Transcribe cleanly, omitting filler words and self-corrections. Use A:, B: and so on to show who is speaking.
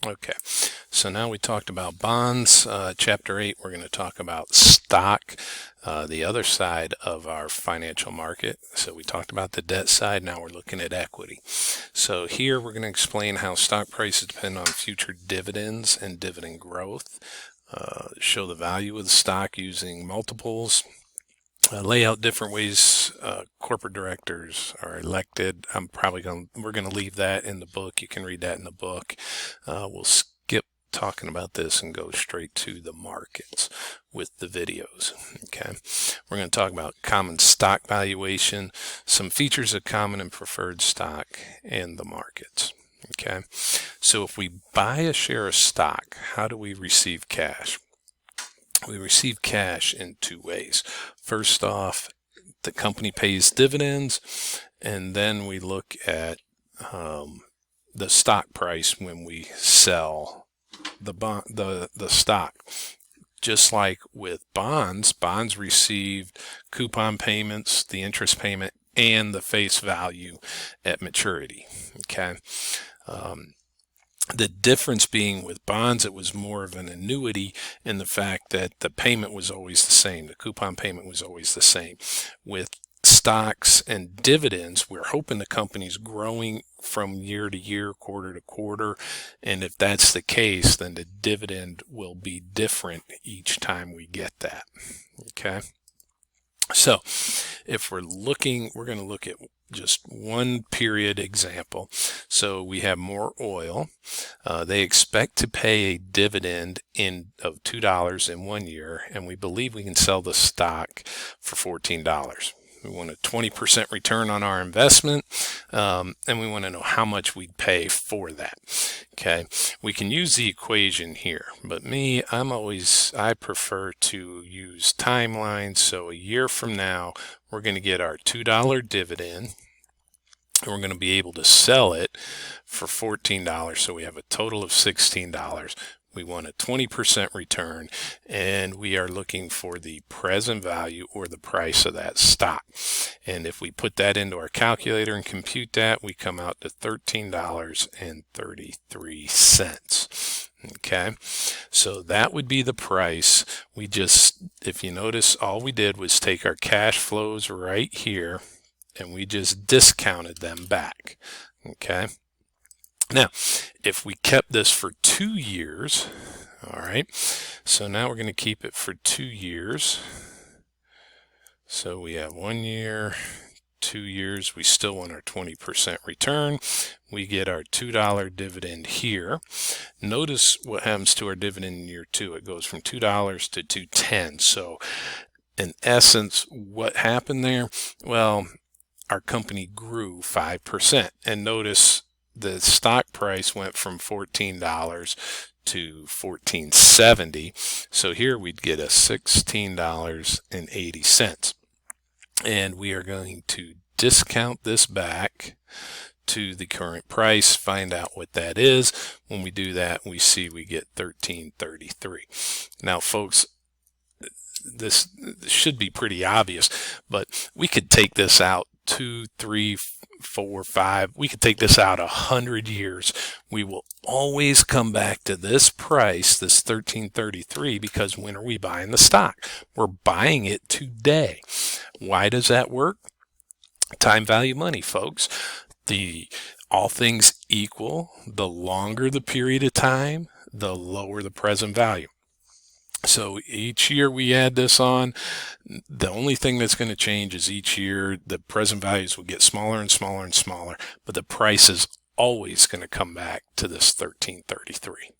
A: Okay, so now we talked about bonds. Chapter 8, we're going to talk about stock, the other side of our financial market. So we talked about the debt side, now we're looking at equity. So here we're going to explain how stock prices depend on future dividends and dividend growth, show the value of the stock using multiples, lay out different ways corporate directors are elected. We're going to leave that in the book. You can read that in the book. We'll skip talking about this and go straight to the markets with the videos. Okay. We're going to talk about common stock valuation, some features of common and preferred stock, and the markets. Okay. So if we buy a share of stock, how do we receive cash? We receive cash in two ways. First off, the company pays dividends, and then we look at the stock price when we sell the stock. Just like with bonds received coupon payments, the interest payment, and the face value at maturity. Okay. The difference being with bonds, it was more of an annuity in the fact that the payment was always the same. The coupon payment was always the same. With stocks and dividends, we're hoping the company's growing from year to year, quarter to quarter. And if that's the case, then the dividend will be different each time we get that. Okay. So if we're going to look at just one period example. So we have more oil. They expect to pay a dividend of $2 in 1 year, and we believe we can sell the stock for $14. We want a 20% return on our investment, and we want to know how much we'd pay for that. Okay, we can use the equation here, but I prefer to use timelines. So a year from now, we're going to get our $2 dividend, and we're going to be able to sell it for $14. So we have a total of $16. We want a 20% return, and we are looking for the present value or the price of that stock. And if we put that into our calculator and compute that, we come out to $13.33. Okay, so that would be the price. If you notice, all we did was take our cash flows right here, and we just discounted them back. Okay. Now, if we kept this for 2 years, all right, so now we're going to keep it for 2 years. So we have 1 year, 2 years, we still want our 20% return. We get our $2 dividend here. Notice what happens to our dividend in year 2. It goes from $2 to $2.10. So in essence, what happened there? Well, our company grew 5%. And notice the stock price went from $14 to $14.70. So here we'd get a $16.80. And we are going to discount this back to the current price, find out what that is. When we do that, we see we get $13.33. Now, folks, this should be pretty obvious, but we could take this out 2, 3, 4, 5. We could take this out 100 years. We will always come back to this price, this $13.33, because when are we buying the stock? We're buying it today. Why does that work? Time value money, folks. All things equal, the longer the period of time, the lower the present value. So each year we add this on, the only thing that's going to change is each year the present values will get smaller and smaller and smaller, but the price is always going to come back to this $13.33.